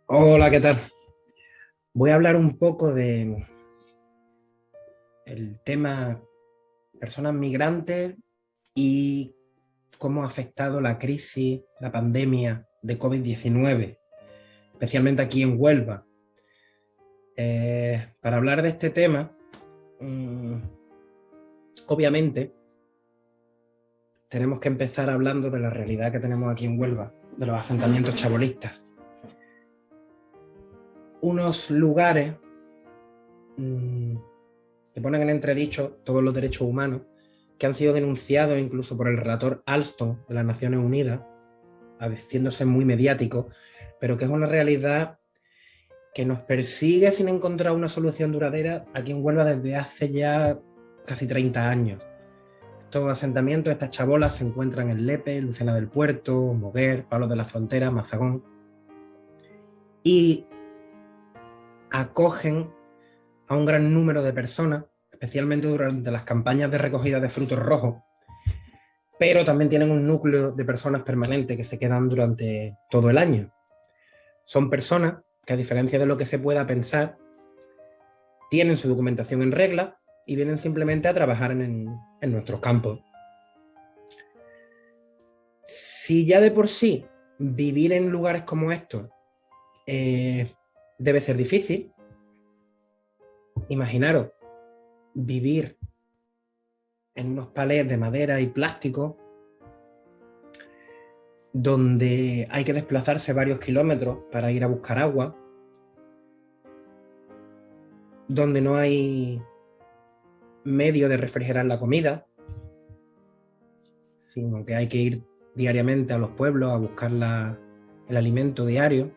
Hola, ¿qué tal? Voy a hablar un poco de el tema personas migrantes y cómo ha afectado la crisis, la pandemia de COVID-19, especialmente aquí en Huelva. Para hablar de este tema, mm, obviamente tenemos que empezar hablando de la realidad que tenemos aquí en Huelva, de los asentamientos chabolistas. Unos lugares mm, que ponen en entredicho todos los derechos humanos, que han sido denunciados incluso por el relator Alston de las Naciones Unidas, haciéndose muy mediático, pero que es una realidad que nos persigue sin encontrar una solución duradera aquí en Huelva desde hace ya casi 30 años. Estos asentamientos, estas chabolas se encuentran en Lepe, Lucena del Puerto, Moguer, Palos de la Frontera, Mazagón, y acogen a un gran número de personas, especialmente durante las campañas de recogida de frutos rojos, pero también tienen un núcleo de personas permanentes que se quedan durante todo el año. Son personas que, a diferencia de lo que se pueda pensar, tienen su documentación en regla y vienen simplemente a trabajar en nuestros campos. Si ya de por sí vivir en lugares como estos debe ser difícil, imaginaros vivir en unos palés de madera y plástico donde hay que desplazarse varios kilómetros para ir a buscar agua, donde no hay medio de refrigerar la comida, sino que hay que ir diariamente a los pueblos a buscar el alimento diario.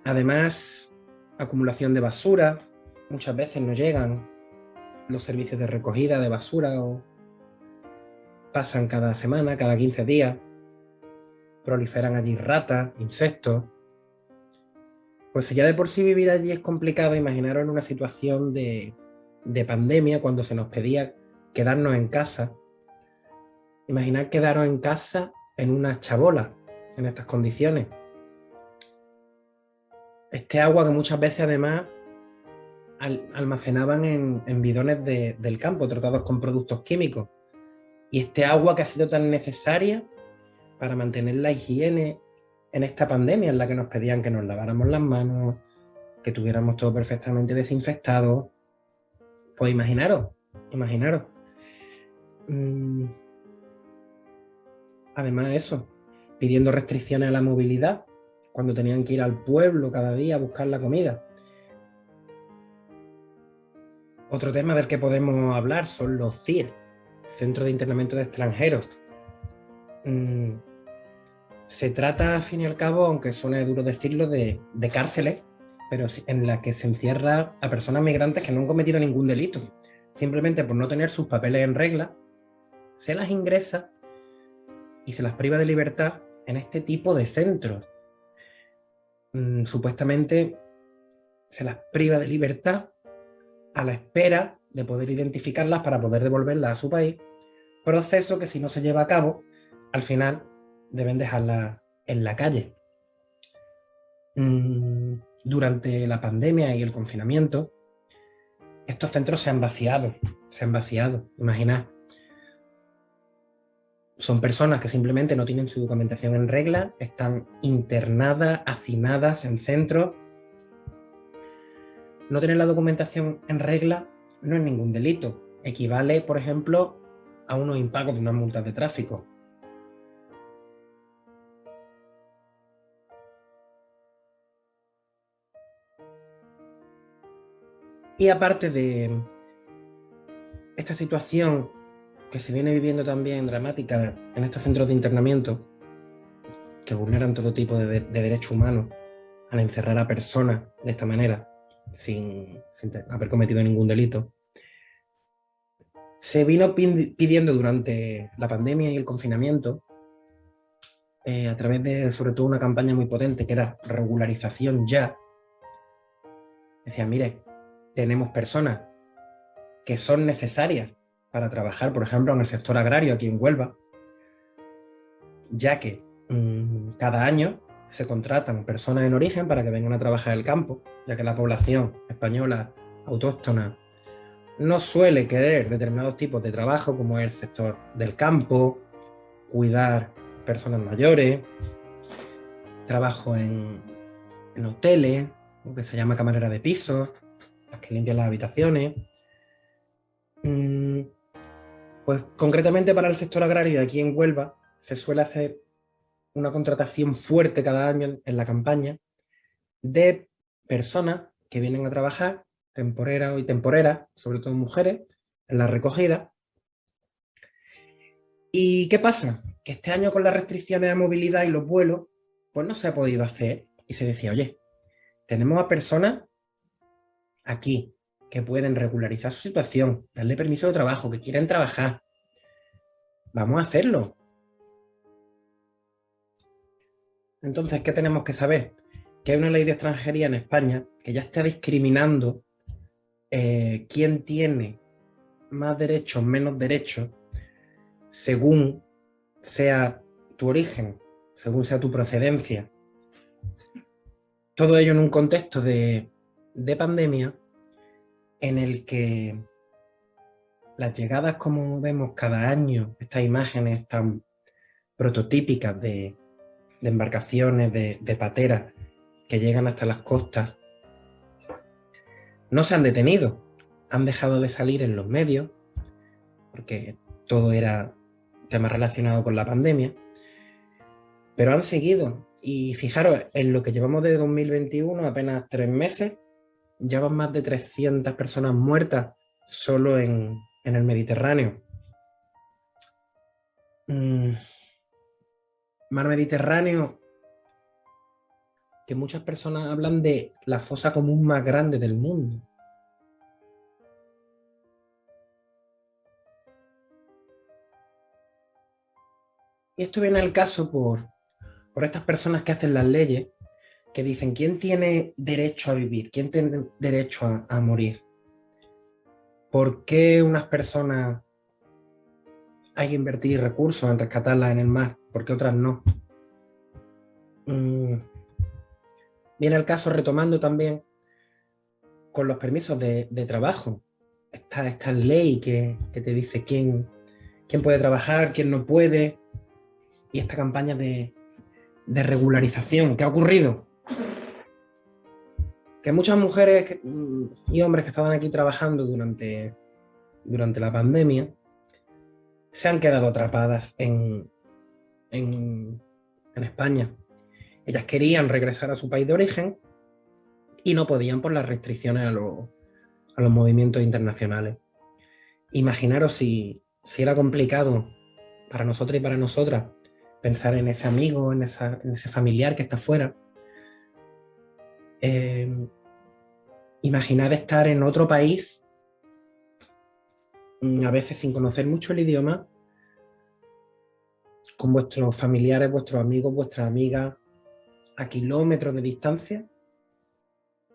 Además, acumulación de basura, muchas veces no llegan los servicios de recogida de basura o pasan cada semana, cada 15 días, proliferan allí ratas, insectos. Pues si ya de por sí vivir allí es complicado, imaginaros en una situación de pandemia, cuando se nos pedía quedarnos en casa. Imaginar quedaros en casa en una chabola, en estas condiciones. Este agua que muchas veces además almacenaban en bidones del campo, tratados con productos químicos. Y este agua que ha sido tan necesaria para mantener la higiene en esta pandemia, en la que nos pedían que nos laváramos las manos, que tuviéramos todo perfectamente desinfectado. Pues imaginaros. Mm, Además de eso, pidiendo restricciones a la movilidad, cuando tenían que ir al pueblo cada día a buscar la comida. Otro tema del que podemos hablar son los CIR, Centros de Internamiento de Extranjeros. Se trata, al fin y al cabo, aunque suene duro decirlo, de cárceles, pero en las que se encierra a personas migrantes que no han cometido ningún delito. Simplemente por no tener sus papeles en regla, se las ingresa y se las priva de libertad en este tipo de centros. Supuestamente se las priva de libertad a la espera de poder identificarlas para poder devolverlas a su país, proceso que, si no se lleva a cabo, al final deben dejarlas en la calle. Durante la pandemia y el confinamiento, estos centros se han vaciado, imaginad. Son personas que simplemente no tienen su documentación en regla, están internadas, hacinadas en centros. No tener la documentación en regla no es ningún delito. Equivale, por ejemplo, a unos impagos de unas multas de tráfico. Y aparte de esta situación que se viene viviendo también dramática en estos centros de internamiento, que vulneran todo tipo de derechos humanos al encerrar a personas de esta manera, sin haber cometido ningún delito, se vino pidiendo durante la pandemia y el confinamiento, a través de, sobre todo, una campaña muy potente que era regularización ya. Decía, mire, tenemos personas que son necesarias para trabajar, por ejemplo, en el sector agrario aquí en Huelva, ya que cada año se contratan personas en origen para que vengan a trabajar el campo, ya que la población española autóctona no suele querer determinados tipos de trabajo, como es el sector del campo, cuidar personas mayores, trabajo en hoteles, lo que se llama camarera de pisos, las que limpian las habitaciones. Pues concretamente para el sector agrario de aquí en Huelva se suele hacer una contratación fuerte cada año en la campaña de personas que vienen a trabajar, temporeras y temporeras, sobre todo mujeres, en la recogida. ¿Y qué pasa? Que este año con las restricciones a movilidad y los vuelos, pues no se ha podido hacer. Y se decía, oye, tenemos a personas aquí que pueden regularizar su situación, darle permiso de trabajo, que quieren trabajar. Vamos a hacerlo. Entonces, ¿qué tenemos que saber? Que hay una ley de extranjería en España que ya está discriminando quién tiene más derechos, menos derechos, según sea tu origen, según sea tu procedencia. Todo ello en un contexto de pandemia en el que las llegadas, como vemos cada año, estas imágenes tan prototípicas de embarcaciones, de pateras que llegan hasta las costas, no se han detenido, han dejado de salir en los medios, porque todo era tema relacionado con la pandemia, pero han seguido. Y fijaros, en lo que llevamos de 2021, apenas 3 meses, ya van más de 300 personas muertas solo en el Mediterráneo. Mar Mediterráneo, que muchas personas hablan de la fosa común más grande del mundo. Y esto viene al caso por estas personas que hacen las leyes, que dicen, ¿quién tiene derecho a vivir? ¿Quién tiene derecho a morir? ¿Por qué unas personas hay que invertir recursos en rescatarlas en el mar? ¿Por qué otras no? Viene el caso retomando también con los permisos de trabajo. Esta ley que te dice quién puede trabajar, quién no puede, y esta campaña de regularización. ¿Qué ha ocurrido? Que muchas mujeres y hombres que estaban aquí trabajando durante la pandemia se han quedado atrapadas en España. Ellas querían regresar a su país de origen y no podían por las restricciones a los movimientos internacionales. Imaginaros si era complicado para nosotros y para nosotras pensar en ese amigo, en ese familiar que está fuera. Imaginar estar en otro país, a veces sin conocer mucho el idioma, con vuestros familiares, vuestros amigos, vuestras amigas, a kilómetros de distancia,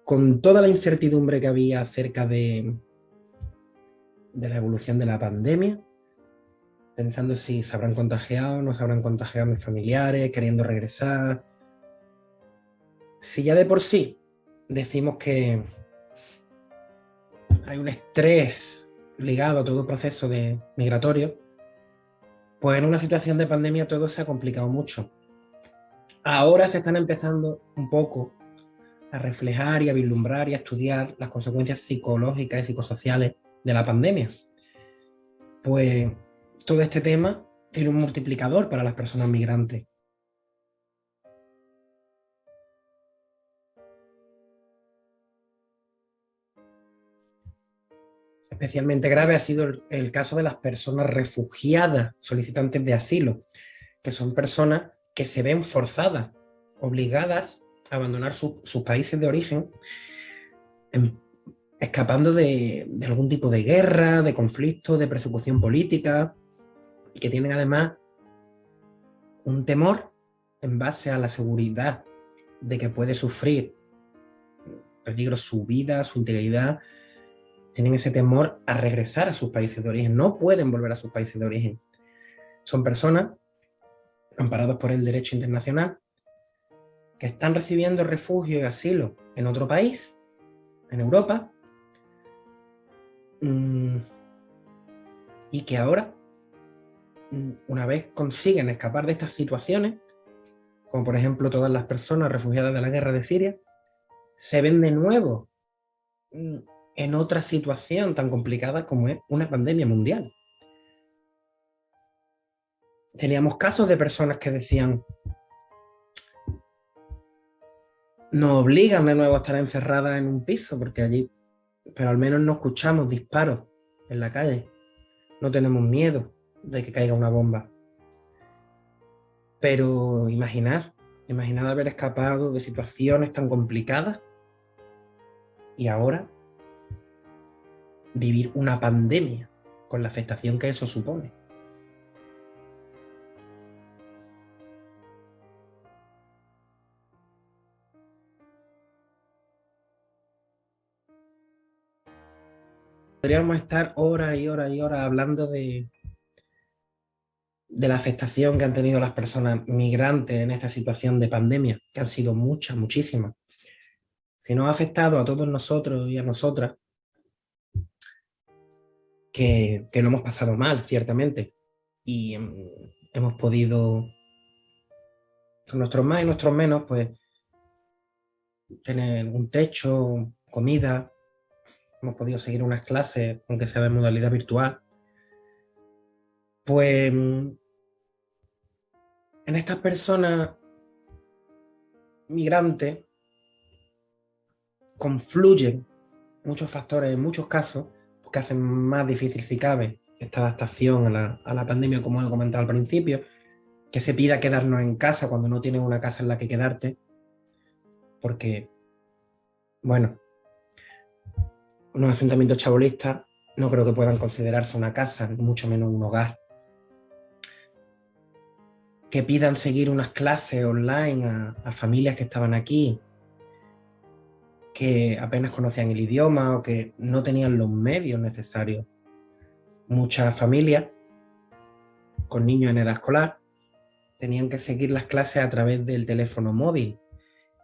con toda la incertidumbre que había acerca de la evolución de la pandemia, pensando si se habrán contagiado, no se habrán contagiado mis familiares, queriendo regresar. Si ya de por sí decimos que hay un estrés ligado a todo proceso migratorio, pues en una situación de pandemia todo se ha complicado mucho. Ahora se están empezando un poco a reflejar y a vislumbrar y a estudiar las consecuencias psicológicas y psicosociales de la pandemia. Pues todo este tema tiene un multiplicador para las personas migrantes. Especialmente grave ha sido el caso de las personas refugiadas, solicitantes de asilo, que son personas que se ven forzadas, obligadas a abandonar sus países de origen, escapando de algún tipo de guerra, de conflicto, de persecución política, y que tienen además un temor en base a la seguridad de que puede sufrir peligro su vida, su integridad. Tienen ese temor a regresar a sus países de origen, no pueden volver a sus países de origen. Son personas amparados por el derecho internacional que están recibiendo refugio y asilo en otro país, en Europa, y que ahora, una vez consiguen escapar de estas situaciones, como por ejemplo todas las personas refugiadas de la guerra de Siria, se ven de nuevo en otra situación tan complicada como es una pandemia mundial. Teníamos casos de personas que decían: nos obligan de nuevo a estar encerradas en un piso, porque allí, pero al menos no escuchamos disparos en la calle, no tenemos miedo de que caiga una bomba. Pero imaginar haber escapado de situaciones tan complicadas y ahora vivir una pandemia con la afectación que eso supone. Podríamos estar horas y horas y horas hablando de la afectación que han tenido las personas migrantes en esta situación de pandemia, que han sido muchas, muchísimas. Si nos ha afectado a todos nosotros y a nosotras, que lo hemos pasado mal, ciertamente, y hemos podido, con nuestros más y nuestros menos, pues tener un techo, comida, hemos podido seguir unas clases, aunque sea de modalidad virtual, pues en estas personas migrantes confluyen muchos factores en muchos casos que hacen más difícil, si cabe, esta adaptación a la pandemia, como he comentado al principio, que se pida quedarnos en casa cuando no tienes una casa en la que quedarte, porque, bueno, unos asentamientos chabolistas no creo que puedan considerarse una casa, ni mucho menos un hogar. Que pidan seguir unas clases online a familias que estaban aquí, que apenas conocían el idioma o que no tenían los medios necesarios. Muchas familias con niños en edad escolar tenían que seguir las clases a través del teléfono móvil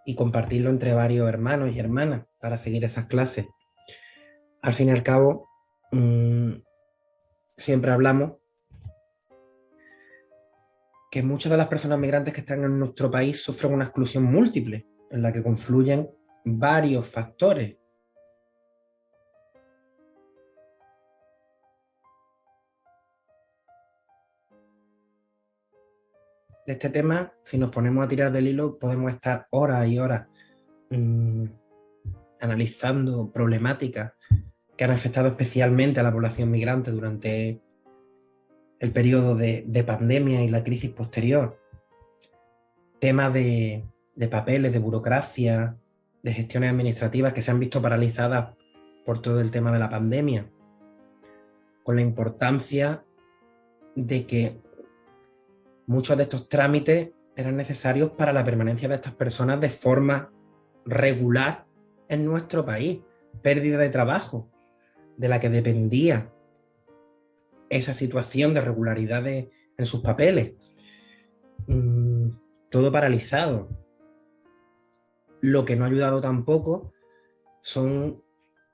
y compartirlo entre varios hermanos y hermanas para seguir esas clases. Al fin y al cabo, siempre hablamos que muchas de las personas migrantes que están en nuestro país sufren una exclusión múltiple, en la que confluyen varios factores. De este tema, si nos ponemos a tirar del hilo, podemos estar horas y horas analizando problemáticas que han afectado especialmente a la población migrante durante el periodo de pandemia y la crisis posterior. Temas de papeles, de burocracia, de gestiones administrativas que se han visto paralizadas por todo el tema de la pandemia, con la importancia de que muchos de estos trámites eran necesarios para la permanencia de estas personas de forma regular en nuestro país. Pérdida de trabajo, de la que dependía esa situación de regularidad en sus papeles. Todo paralizado. Lo que no ha ayudado tampoco son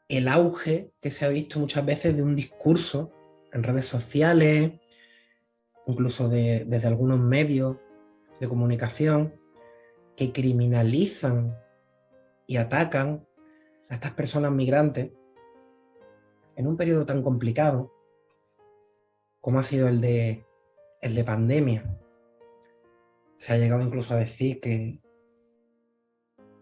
el auge que se ha visto muchas veces de un discurso en redes sociales, incluso desde algunos medios de comunicación, que criminalizan y atacan a estas personas migrantes en un periodo tan complicado como ha sido el de pandemia. Se ha llegado incluso a decir que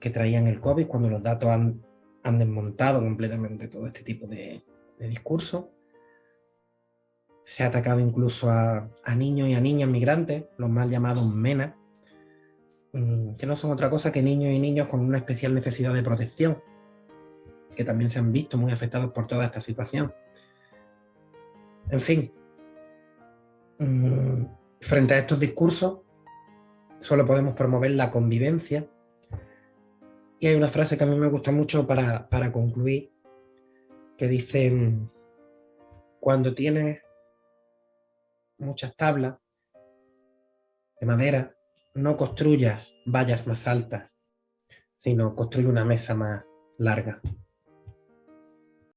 traían el COVID cuando los datos han desmontado completamente todo este tipo de discurso. Se ha atacado incluso a niños y a niñas migrantes, los mal llamados MENA, que no son otra cosa que niños y niños con una especial necesidad de protección, que también se han visto muy afectados por toda esta situación. En fin, frente a estos discursos, solo podemos promover la convivencia. Y hay una frase que a mí me gusta mucho para concluir, que dice: cuando tienes muchas tablas de madera no construyas vallas más altas, sino construye una mesa más larga.